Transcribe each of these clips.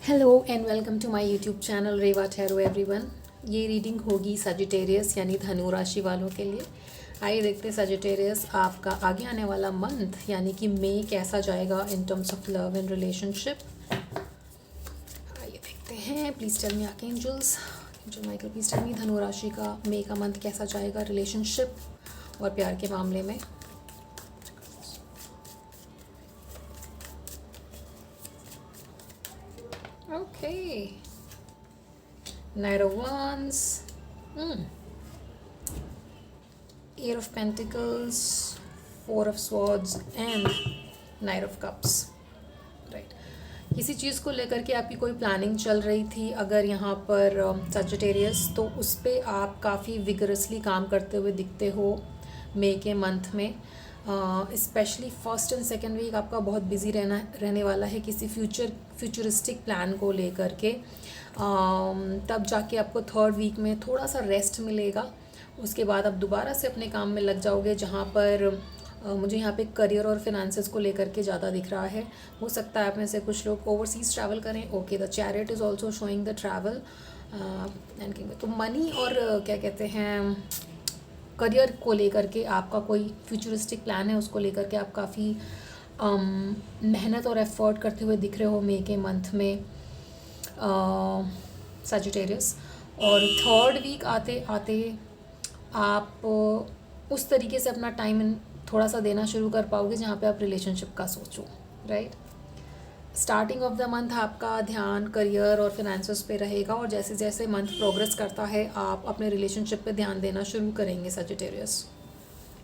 Hello and welcome to my YouTube channel Reva ठहरो everyone. ये reading होगी सजिटेरियस यानी धनु राशि वालों के लिए। आइए देखते हैं सजिटेरियस आपका आगे आने वाला मंथ यानी कि मई कैसा जाएगा in terms of love and relationship. आइए देखते हैं। Please tell me archangels, angel Michael please tell me धनु राशि का मई का मंथ कैसा जाएगा रिलेशनशिप और प्यार के मामले में। Okay. Knight of Wands, Eight of Pentacles, Four of Swords and Knight of Cups. Right, किसी चीज़ को लेकर के आपकी कोई प्लानिंग चल रही थी अगर यहाँ पर सजिटेरियस, तो उस पर आप काफ़ी विगरसली काम करते हुए दिखते हो मई के मंथ में। Specially first and second week आपका बहुत बिजी रहने वाला है किसी फ्यूचरिस्टिक प्लान को लेकर के। तब जाके आपको थर्ड वीक में थोड़ा सा रेस्ट मिलेगा। उसके बाद आप दोबारा से अपने काम में लग जाओगे, जहाँ पर मुझे यहाँ पे करियर और फिनेंसेस को लेकर के ज़्यादा दिख रहा है। हो सकता है आप में से कुछ लोग ओवरसीज़ ट्रैवल करें। Okay, the chariot is also showing the travel and king. तो मनी और क्या कहते हैं, करियर को लेकर के आपका कोई फ्यूचरिस्टिक प्लान है, उसको लेकर के आप काफ़ी मेहनत और एफर्ट करते हुए दिख रहे हो मई के मंथ में सजिटेरियस। और थर्ड वीक आते आते आप उस तरीके से अपना टाइम थोड़ा सा देना शुरू कर पाओगे जहाँ पे आप रिलेशनशिप का सोचो। Right, starting of the month आपका ध्यान करियर और फिनेंसेस पे रहेगा, और जैसे जैसे मंथ प्रोग्रेस करता है आप अपने रिलेशनशिप पे ध्यान देना शुरू करेंगे सजिटेरियस।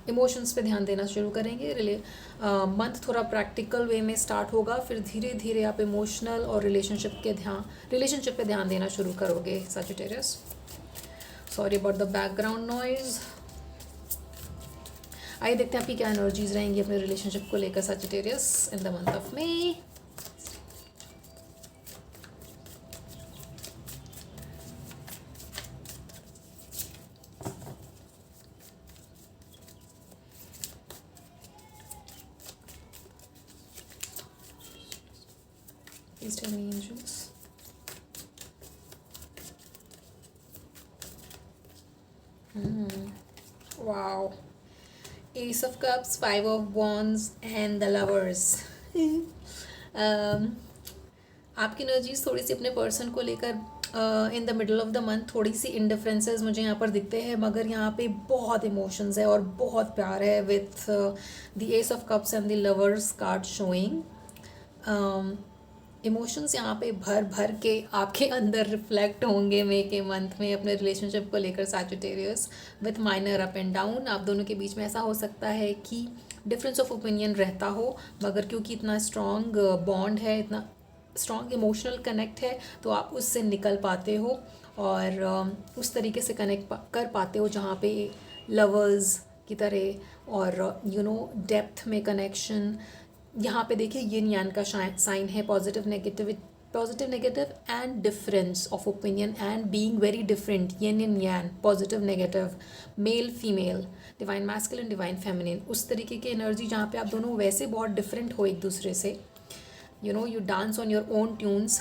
इमोशंस पे ध्यान देना शुरू करेंगे। मंथ थोड़ा प्रैक्टिकल वे में स्टार्ट होगा, फिर धीरे धीरे आप इमोशनल और रिलेशनशिप पे ध्यान देना शुरू करोगे Sagittarius. Sorry about the background noise. आइए देखते हैं आपकी क्या एनर्जीज रहेंगी अपने रिलेशनशिप को लेकर Sagittarius in the month of May. Please tell me, angels. Wow. Ace of Cups, Five of Wands and the Lovers. आपकी एनर्जीज थोड़ी सी अपने पर्सन को लेकर in the middle of the month थोड़ी सी इंडिफरेंसेस मुझे यहाँ पर दिखते हैं, मगर यहाँ पे बहुत इमोशंस है और बहुत प्यार है with the S of cups and the lovers card showing. Emotions यहाँ पे भर भर के आपके अंदर रिफ्लेक्ट होंगे मई के मंथ में अपने रिलेशनशिप को लेकर Sagittarius, with minor up and down. आप दोनों के बीच में ऐसा हो सकता है कि डिफरेंस ऑफ ओपिनियन रहता हो, मगर क्योंकि इतना स्ट्रॉन्ग बॉन्ड है, इतना स्ट्रॉन्ग इमोशनल कनेक्ट है, तो आप उससे निकल पाते हो और उस तरीके से कनेक्ट कर पाते हो जहाँ पे लवर्स की तरह, और डेप्थ में कनेक्शन। यहाँ पे देखिए यिन यान का साइन है, positive negative and difference of opinion and being very different, yin in yang, positive negative, male female, divine masculine divine feminine, उस तरीके की एनर्जी जहाँ पे आप दोनों वैसे बहुत डिफरेंट हो एक दूसरे से। you dance on your own tunes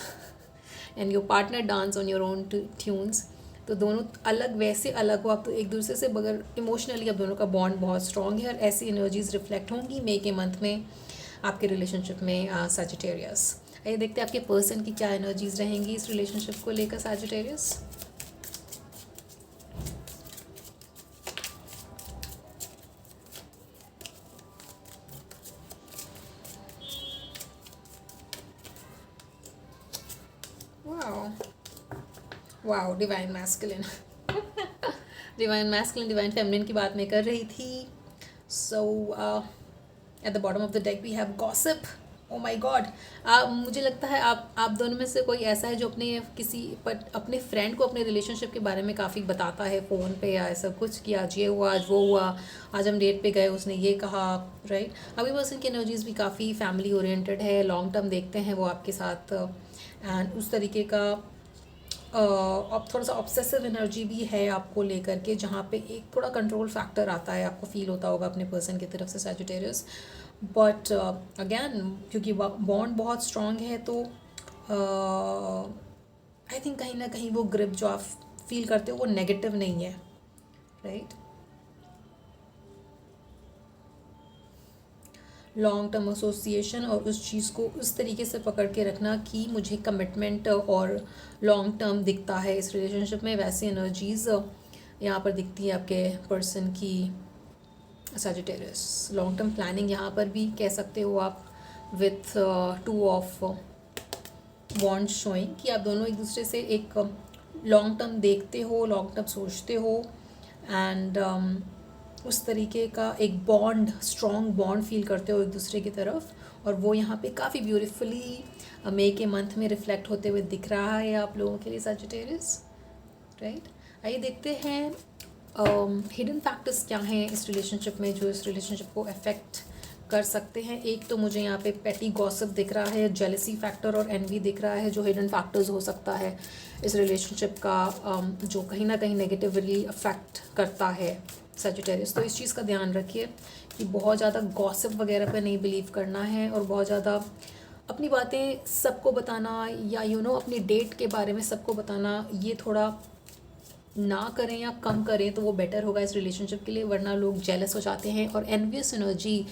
and your partner dance on your own tunes, तो दोनों अलग वैसे अलग हो आप तो एक दूसरे से, मगर इमोशनली आप दोनों का बॉन्ड बहुत स्ट्रॉन्ग है, और ऐसी एनर्जीज रिफ्लेक्ट होंगी मई के मंथ में आपके रिलेशनशिप में सजिटेरियस। आइए देखते हैं आपके पर्सन की क्या एनर्जीज रहेंगी इस रिलेशनशिप को लेकर Sagittarius. Wow, divine masculine. Divine feminine की बात मैं कर रही थी। So at the bottom of the deck we have gossip. Oh my god, मुझे लगता है आप दोनों में से कोई ऐसा है जो अपने फ्रेंड को अपने रिलेशनशिप के बारे में काफ़ी बताता है फ़ोन पे या ऐसा कुछ, कि आज ये हुआ, आज वो हुआ, आज हम डेट पे गए, उसने ये कहा। राइट, अभी पर्सन की एनर्जीज भी काफ़ी फैमिली ओरिएंटेड है, लॉन्ग टर्म देखते हैं वो आपके साथ, एंड उस तरीके का अब थोड़ा सा ऑब्सेसिव एनर्जी भी है आपको लेकर के, जहाँ पे एक थोड़ा कंट्रोल फैक्टर आता है, आपको फील होता होगा अपने पर्सन की तरफ से सैजिटेरियस। बट अगेन क्योंकि बॉन्ड बहुत स्ट्रॉन्ग है, तो आई थिंक कहीं ना कहीं वो ग्रिप जो आप फील करते हो वो नेगेटिव नहीं है, राइट। लॉन्ग टर्म एसोसिएशन और उस चीज़ को उस तरीके से पकड़ के रखना कि मुझे कमिटमेंट और लॉन्ग टर्म दिखता है इस रिलेशनशिप में, वैसी एनर्जीज यहाँ पर दिखती है आपके पर्सन की। सजिटेरियस लॉन्ग टर्म प्लानिंग यहाँ पर भी कह सकते हो आप, विथ 2 ऑफ वॉन्ड शोइंग कि आप दोनों एक दूसरे से एक लॉन्ग टर्म देखते हो, लॉन्ग टर्म सोचते हो, एंड उस तरीके का एक बॉन्ड, स्ट्रॉन्ग बॉन्ड फील करते हो एक दूसरे की तरफ। और वो यहाँ पे काफ़ी ब्यूटीफुली मई के मंथ में रिफ्लेक्ट होते हुए दिख रहा है आप लोगों के लिए सजिटेरियस, राइट। आइए देखते हैं हिडन फैक्टर्स क्या हैं इस रिलेशनशिप में जो इस रिलेशनशिप को अफेक्ट कर सकते हैं। एक तो मुझे यहाँ पे पेटी गॉसिप दिख रहा है, जेलसी फैक्टर और एनवी दिख रहा है जो हिडन फैक्टर्स हो सकता है इस रिलेशनशिप का, जो कहीं ना कहीं नेगेटिवली अफेक्ट करता है सजिटेरियस। तो इस चीज़ का ध्यान रखिए कि बहुत ज़्यादा गॉसिप वगैरह पे नहीं बिलीव करना है, और बहुत ज़्यादा अपनी बातें सबको बताना या अपनी डेट के बारे में सबको बताना ये थोड़ा ना करें या कम करें तो वो बेटर होगा इस रिलेशनशिप के लिए, वरना लोग जेलस हो जाते हैं और एनवियस एनर्जी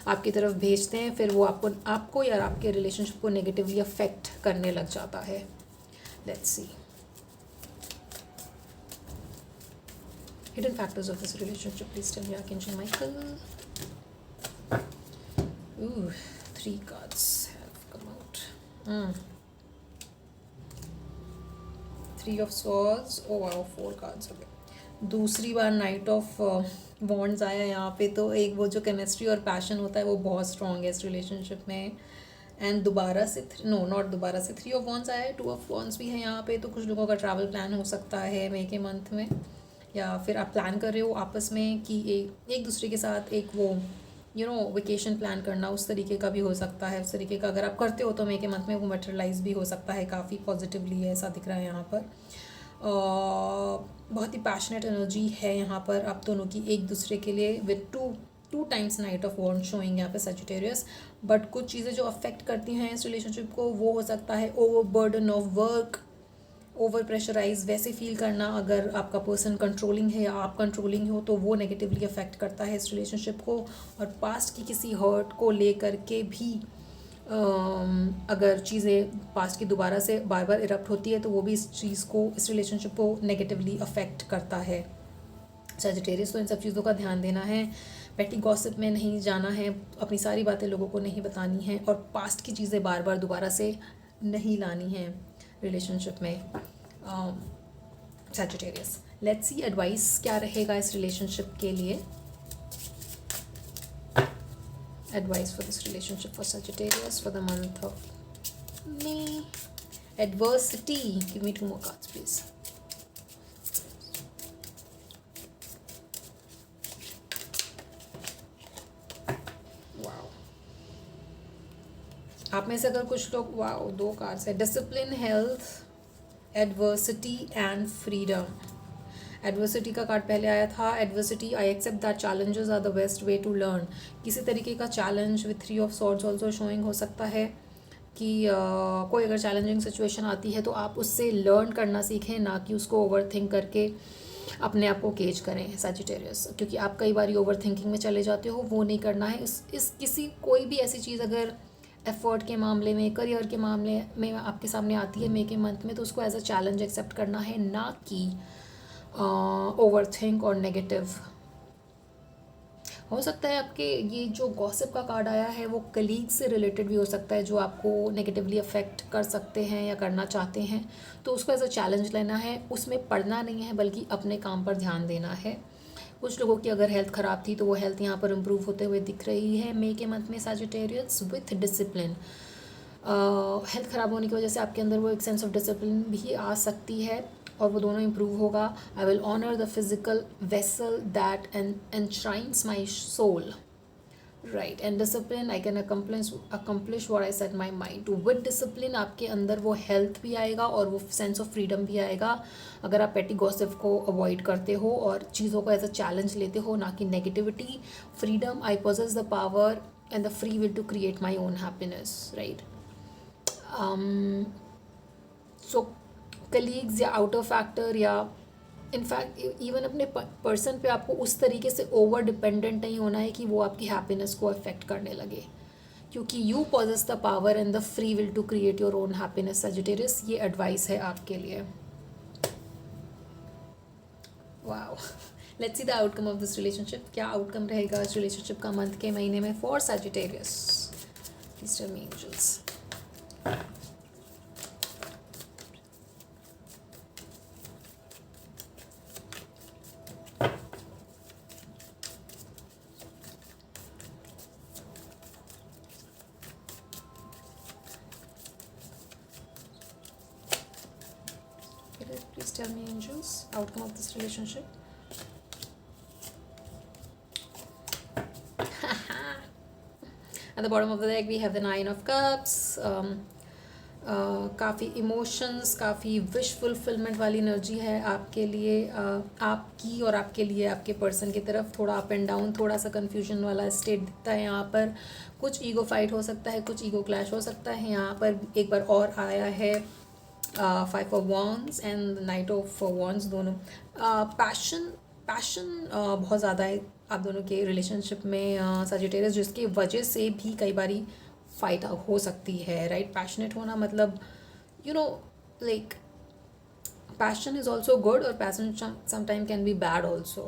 आपकी तरफ भेजते हैं, फिर वो आपको या आपके रिलेशनशिप को नेगेटिवली अफेक्ट करने लग जाता है। Let's see hidden factors of this relationship. Please tell me, Archangel Michael. Ooh, 3 cards have come out. 3 of swords. Oh wow, 4 cards. Okay. दूसरी बार नाइट ऑफ वॉन्ड्स आया यहाँ पे, तो एक वो जो केमिस्ट्री और पैशन होता है वो बहुत स्ट्रॉन्ग है इस रिलेशनशिप में। एंड दोबारा से नॉट दोबारा से 3 ऑफ वॉन्ड्स आया है, 2 ऑफ वॉन्ड्स भी है यहाँ पे। तो कुछ लोगों का ट्रैवल प्लान हो सकता है मई के मंथ में, या फिर आप प्लान कर रहे हो आपस में कि एक दूसरे के साथ एक वो वेकेशन प्लान करना, उस तरीके का भी हो सकता है। उस तरीके का अगर आप करते हो तो मई के मंथ में वो मटेरियलाइज भी हो सकता है, काफ़ी पॉजिटिवली ऐसा दिख रहा है यहाँ पर। बहुत ही पैशनेट एनर्जी है यहाँ पर आप दोनों की एक दूसरे के लिए, with two times knight of wand showing यहाँ पे सजिटेरियस। बट कुछ चीज़ें जो अफेक्ट करती हैं इस रिलेशनशिप को वो हो सकता है over burden of work, over pressurize वैसे फील करना। अगर आपका पर्सन कंट्रोलिंग है या आप कंट्रोलिंग हो तो वो नेगेटिवली अफेक्ट करता है इस रिलेशनशिप को। और पास्ट की किसी हर्ट को लेकर के भी अगर चीज़ें पास्ट की दोबारा से बार बार इरप्ट होती है तो वो भी इस चीज़ को, इस रिलेशनशिप को नेगेटिवली अफेक्ट करता है सजिटेरियस। तो इन सब चीज़ों का ध्यान देना है, पेटी गॉसिप में नहीं जाना है, अपनी सारी बातें लोगों को नहीं बतानी है, और पास्ट की चीज़ें बार बार दोबारा से नहीं लानी है रिलेशनशिप में सजिटेरियस। लेट्स सी एडवाइस क्या रहेगा इस रिलेशनशिप के लिए। Advice for this relationship for Sagittarius for the month of May. Adversity. Give me 2 more cards, please. Wow. आप में से अगर कुछ लोग, वाओ 2 कार्ड्स है, discipline, health, adversity and freedom. Adversity का कार्ड पहले आया था। Adversity, I accept that challenges are the best way to learn. किसी तरीके का challenge with 3 of swords also showing हो सकता है कि कोई अगर चैलेंजिंग सिचुएशन आती है तो आप उससे लर्न करना सीखें, ना कि उसको ओवर थिंक करके अपने आप को केज करें सजिटेरियस, क्योंकि आप कई बार ओवर थिंकिंग में चले जाते हो, वो नहीं करना है। इस किसी कोई भी ऐसी चीज़ अगर एफर्ट के मामले में, करियर के मामले में आपके सामने आती है मई के मंथ में, तो उसको एज अ चैलेंज एक्सेप्ट करना है, ना कि ओवर थिंक और नेगेटिव। हो सकता है आपके ये जो गॉसिप का कार्ड आया है वो कलीग से रिलेटेड भी हो सकता है, जो आपको नेगेटिवली अफेक्ट कर सकते हैं या करना चाहते हैं, तो उसको एज अ चैलेंज लेना है, उसमें पढ़ना नहीं है बल्कि अपने काम पर ध्यान देना है। कुछ लोगों की अगर हेल्थ ख़राब थी तो वो हेल्थ यहाँ पर इम्प्रूव होते हुए दिख रही है मई के मंथ में सजिटेरियस, विथ डिसिप्लिन। हेल्थ ख़राब होने की वजह से आपके अंदर वो एक सेंस ऑफ डिसिप्लिन भी आ सकती है और वो दोनों इम्प्रूव होगा। I will honour the physical vessel that enshrines my soul, right, and discipline I can accomplish what I set my mind to. With discipline आपके अंदर वो हेल्थ भी आएगा और वो सेंस ऑफ फ्रीडम भी आएगा, अगर आप पेटी गॉसिप को अवॉइड करते हो और चीज़ों को एज अ चैलेंज लेते हो, ना कि negativity. Freedom, I possess the power and the free will to create my own happiness, right. Colleagues या आउटर फैक्टर या इनफैक्ट इवन अपने पर्सन पे आपको उस तरीके से ओवर डिपेंडेंट नहीं होना है कि वो आपकी हैप्पीनेस को अफेक्ट करने लगे, क्योंकि you possess the power and the free will to create your own happiness Sagittarius. ये एडवाइस है आपके लिए। Wow, let's see the outcome of this relationship. क्या आउटकम रहेगा इस रिलेशनशिप का मंथ के महीने में for Sagittarius? Please tell me angels. Please tell me angels, outcome of this relationship. At the bottom of the deck we have the 9 of cups. काफ़ी emotions, काफ़ी wish fulfilment वाली energy है आपके लिए, आपकी और आपके लिए आपके पर्सन की तरफ। थोड़ा अप एंड डाउन, थोड़ा सा कन्फ्यूजन वाला स्टेट दिखता है यहाँ पर। कुछ ईगो फाइट हो सकता है, कुछ ईगो क्लैश हो सकता है। यहाँ पर एक बार और आया है 5 of wands and night of wands, दोनों पैशन बहुत ज़्यादा है आप दोनों के रिलेशनशिप में सजिटेरियस, जिसकी वजह से भी कई बारी फाइट हो सकती है, राइट। पैशनेट होना मतलब you know like passion is also good और passion sometime can be bad also.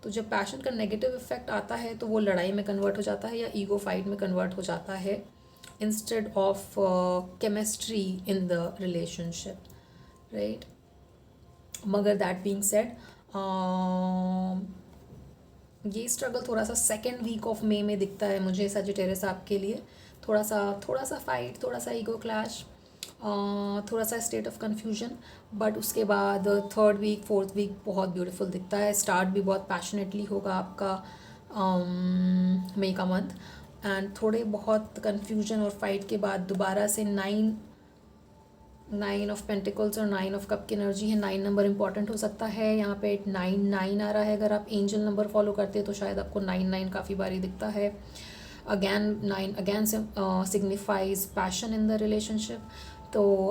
तो जब पैशन का नेगेटिव इफेक्ट आता है तो वो लड़ाई में कन्वर्ट हो जाता है या ईगो फाइट में कन्वर्ट हो जाता है instead of chemistry in the relationship, right. मगर दैट बीइंग सेड, ये स्ट्रगल थोड़ा सा सेकेंड वीक ऑफ मे में दिखता है मुझे सजिटेरियस आपके लिए। थोड़ा सा फाइट, थोड़ा सा ईगो क्लैश, थोड़ा सा स्टेट ऑफ कन्फ्यूजन, बट उसके बाद थर्ड वीक फोर्थ वीक बहुत ब्यूटीफुल दिखता है। स्टार्ट भी बहुत पैशनेटली होगा आपका मई का मंथ, एंड थोड़े बहुत कन्फ्यूजन और फाइट के बाद दोबारा से 9 ऑफ पेंटिकल्स और 9 ऑफ कप की एनर्जी है। 9 नंबर इंपॉर्टेंट हो सकता है यहाँ पे। 9 आ रहा है, अगर आप एंजल नंबर फॉलो करते हैं तो शायद आपको 9 काफ़ी बारी दिखता है। Again 9 again signifies passion in the relationship. तो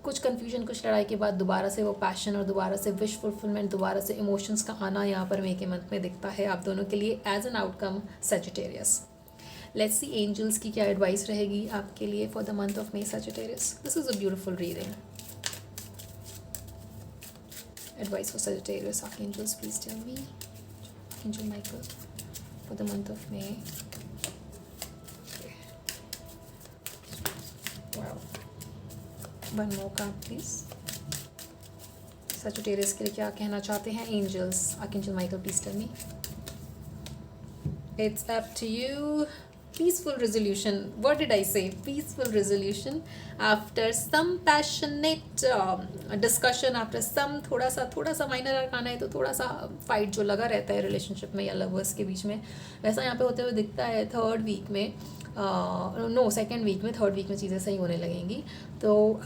कुछ कन्फ्यूजन, कुछ लड़ाई के बाद दोबारा से वो पैशन और दोबारा से विश फुलफिलमेंट, दोबारा से इमोशंस का आना यहाँ पर मई के मंथ में दिखता है आप दोनों के लिए as an outcome Sagittarius. Let's see angels की क्या एडवाइस रहेगी आपके लिए for the month of May Sagittarius. This is a beautiful reading. Advice for Sagittarius, archangels please tell me. Archangel Michael for the month of May. One more card please. Sagittarius के लिए क्या कहना चाहते हैं angels? Archangel Michael please tell me. It's up to you. Peaceful resolution. What did I say? Peaceful resolution after some passionate discussion, after some थोड़ा सा minor arcana है तो थोड़ा सा फाइट जो लगा रहता है रिलेशनशिप में या लवर्स के बीच में, वैसा यहाँ पे होते हुए दिखता है थर्ड वीक में। सेकेंड वीक में, थर्ड वीक में चीज़ें सही होने लगेंगी। तो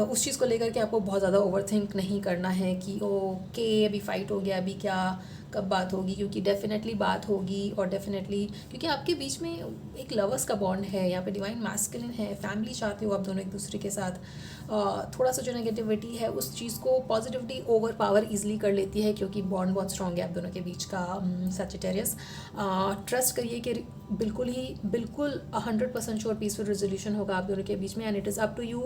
उस चीज़ को लेकर के आपको बहुत ज़्यादा ओवरथिंक नहीं करना है कि ओके अभी फाइट हो गया, अभी क्या कब बात होगी, क्योंकि डेफिनेटली बात होगी। और डेफिनेटली क्योंकि आपके बीच में एक लवर्स का बॉन्ड है, यहाँ पे डिवाइन मैस्कुलिन है, फैमिली चाहते हो आप दोनों एक दूसरे के साथ। थोड़ा सा जो नेगेटिविटी है उस चीज़ को पॉजिटिविटी ओवर पावर ईजिली कर लेती है, क्योंकि बॉन्ड बहुत स्ट्रॉन्ग है आप दोनों के बीच का। सजिटेरियस ट्रस्ट करिए कि बिल्कुल 100% श्योर पीसफुल रेजोल्यूशन होगा आप दोनों के बीच में। And it is up to you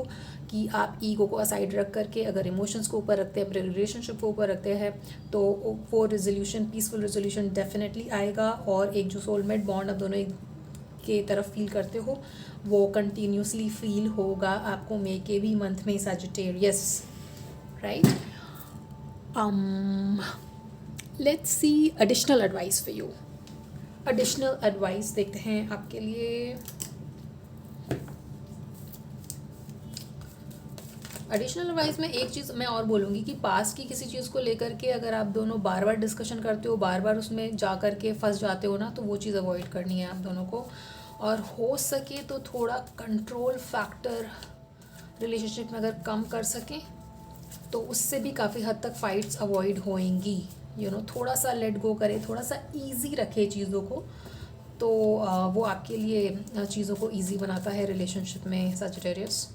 कि आप ईगो को असाइड रख करके अगर इमोशंस को ऊपर रखते हैं, अपने रिलेशनशिप को ऊपर रखते हैं, तो वो रेजोल्यूशन, पीसफुल रेजोल्यूशन डेफिनेटली आएगा। और एक जो सोलमेट बॉन्ड आप दोनों के तरफ फील करते हो वो कंटिन्यूसली फील होगा आपको मे के भी मंथ में Sagittarius, right. Let's see additional advice for you. Additional advice देखते हैं आपके लिए। एडिशनल एडवाइस में एक चीज़ मैं और बोलूँगी कि पास की किसी चीज़ को लेकर के अगर आप दोनों बार बार डिस्कशन करते हो, बार बार उसमें जा कर के फंस जाते हो ना, तो वो चीज़ अवॉइड करनी है आप दोनों को। और हो सके तो थोड़ा कंट्रोल फैक्टर रिलेशनशिप में अगर कम कर सकें तो उससे भी काफ़ी हद तक फाइट्स अवॉइड होएंगी। थोड़ा सा लेट गो करें, थोड़ा सा ईजी रखे चीज़ों को, तो वो आपके लिए चीज़ों को ईजी बनाता है रिलेशनशिप में सजिटेरियस।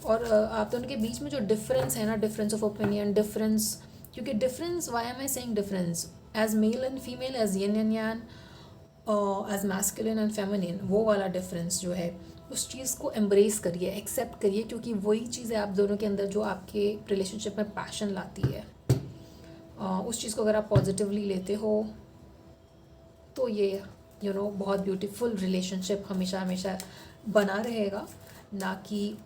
और आप दोनों के बीच में जो डिफरेंस है ना, डिफरेंस ऑफ ओपिनियन, डिफरेंस, क्योंकि difference, why am I saying difference, as male and female, as yin and yang, as masculine and feminine, वो वाला डिफरेंस जो है उस चीज़ को एम्ब्रेस करिए, एक्सेप्ट करिए, क्योंकि वही चीज़ है आप दोनों के अंदर जो आपके रिलेशनशिप में पैशन लाती है। उस चीज़ को अगर आप पॉजिटिवली लेते हो तो ये बहुत ब्यूटीफुल रिलेशनशिप हमेशा हमेशा बना रहेगा, ना कि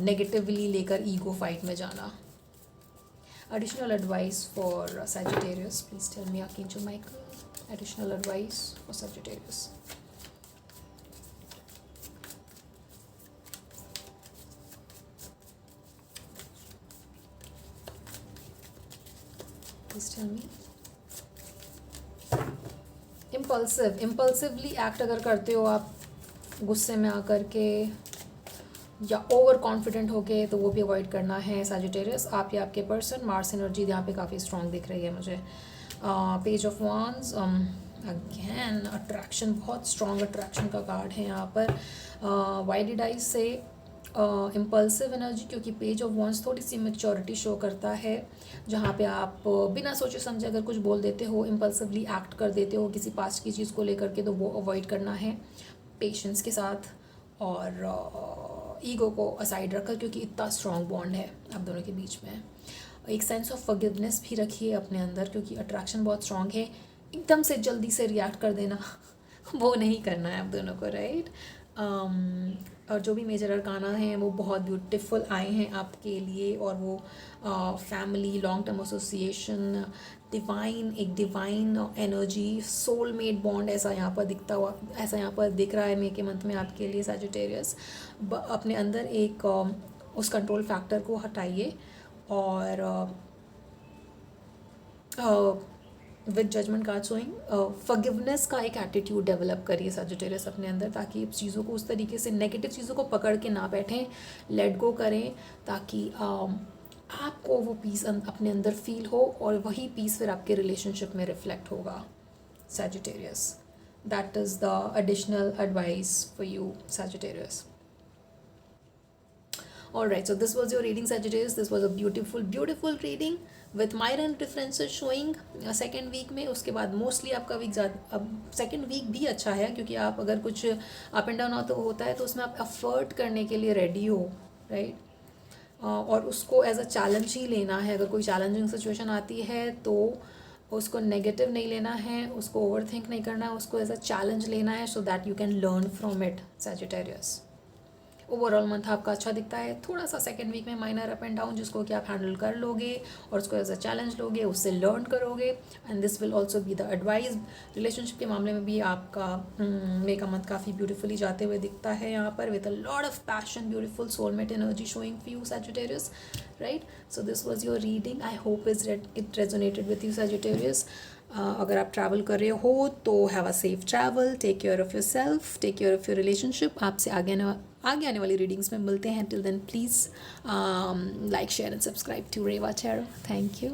नेगेटिवली लेकर ईगो फाइट में जाना। Additional advice for Sagittarius. Please tell me, Archangel Michael. Additional advice for Sagittarius. Please tell me. Impulsively act अगर करते हो आप, गुस्से में आकर के या ओवर कॉन्फिडेंट होके, तो वो भी अवॉइड करना है सैजिटेरियस। आप या आपके पर्सन, मार्स एनर्जी यहाँ पे काफ़ी स्ट्रॉन्ग दिख रही है मुझे। Page of wands, again attraction, बहुत स्ट्रॉन्ग अट्रैक्शन का कार्ड है यहाँ पर। वाई डिड आई से इम्पल्सिव एनर्जी, क्योंकि पेज ऑफ वांड्स थोड़ी सी मैच्योरिटी शो करता है, जहाँ पे आप बिना सोचे समझे अगर कुछ बोल देते हो, इम्पल्सिवली एक्ट कर देते हो किसी पास्ट की चीज़ को लेकर के, तो वो अवॉइड करना है पेशेंस के साथ, और ईगो को असाइड रखकर, क्योंकि इतना स्ट्रॉन्ग बॉन्ड है आप दोनों के बीच में। एक सेंस ऑफ फॉरगिवनेस भी रखिए अपने अंदर, क्योंकि अट्रैक्शन बहुत स्ट्रॉन्ग है। एकदम से जल्दी से रिएक्ट कर देना वो नहीं करना है आप दोनों को, राइट। और जो भी मेजर अरकाना हैं वो बहुत ब्यूटीफुल आए हैं आपके लिए, और वो family, long term association, divine, एक डिवाइन एनर्जी, सोलमेट बॉन्ड, ऐसा यहाँ पर दिखता हुआ, ऐसा यहाँ पर दिख रहा है मे के मंथ में आपके लिए सैजिटेरियस। अपने अंदर एक उस कंट्रोल फैक्टर को हटाइए, और with judgement card showing forgiveness का एक एटीट्यूड डेवलप करिए सैजिटेरियस अपने अंदर, ताकि चीज़ों को उस तरीके से, नेगेटिव चीज़ों को पकड़ के ना बैठें, लेट गो करें, ताकि आपको वो पीस अपने अंदर फील हो, और वही पीस फिर आपके रिलेशनशिप में रिफ्लेक्ट होगा Sagittarius. That is the additional advice for you Sagittarius. Alright, so this was your reading Sagittarius. This was a beautiful reading with Myron differences showing second week में। उसके बाद मोस्टली आपका week ज़्यादा, अब second week भी अच्छा है, क्योंकि आप अगर कुछ अप एंड डाउन होता है तो उसमें आप एफर्ट करने के लिए रेडी हो, राइट। और उसको एज अ चैलेंज ही लेना है। अगर कोई चैलेंजिंग सिचुएशन आती है तो उसको नेगेटिव नहीं लेना है, उसको ओवर थिंक नहीं करना है, उसको एज अ चैलेंज लेना है, so that you can learn from it Sagittarius. Overall month आपका अच्छा दिखता है, थोड़ा सा सेकेंड वीक में माइनर अप एंड डाउन, जिसको कि आप हैंडल कर लोगे और उसको एज अ चैलेंज लोगे, उससे लर्न करोगे, and this will also be the advice. Relationship के मामले में भी आपका मे का मंथ काफ़ी ब्यूटीफुली जाते हुए दिखता है यहाँ पर, with a lot of passion, beautiful soulmate energy showing for you Sagittarius, right. So this was your reading, I hope it resonated with you Sagittarius. अगर आप ट्रैवल कर रहे हो तो have a safe travel, take care of yourself, take care of your relationship. आपसे आगे आने वाली रीडिंग्स में मिलते हैं। Till then please like, share and subscribe to Reva tarot. Thank you.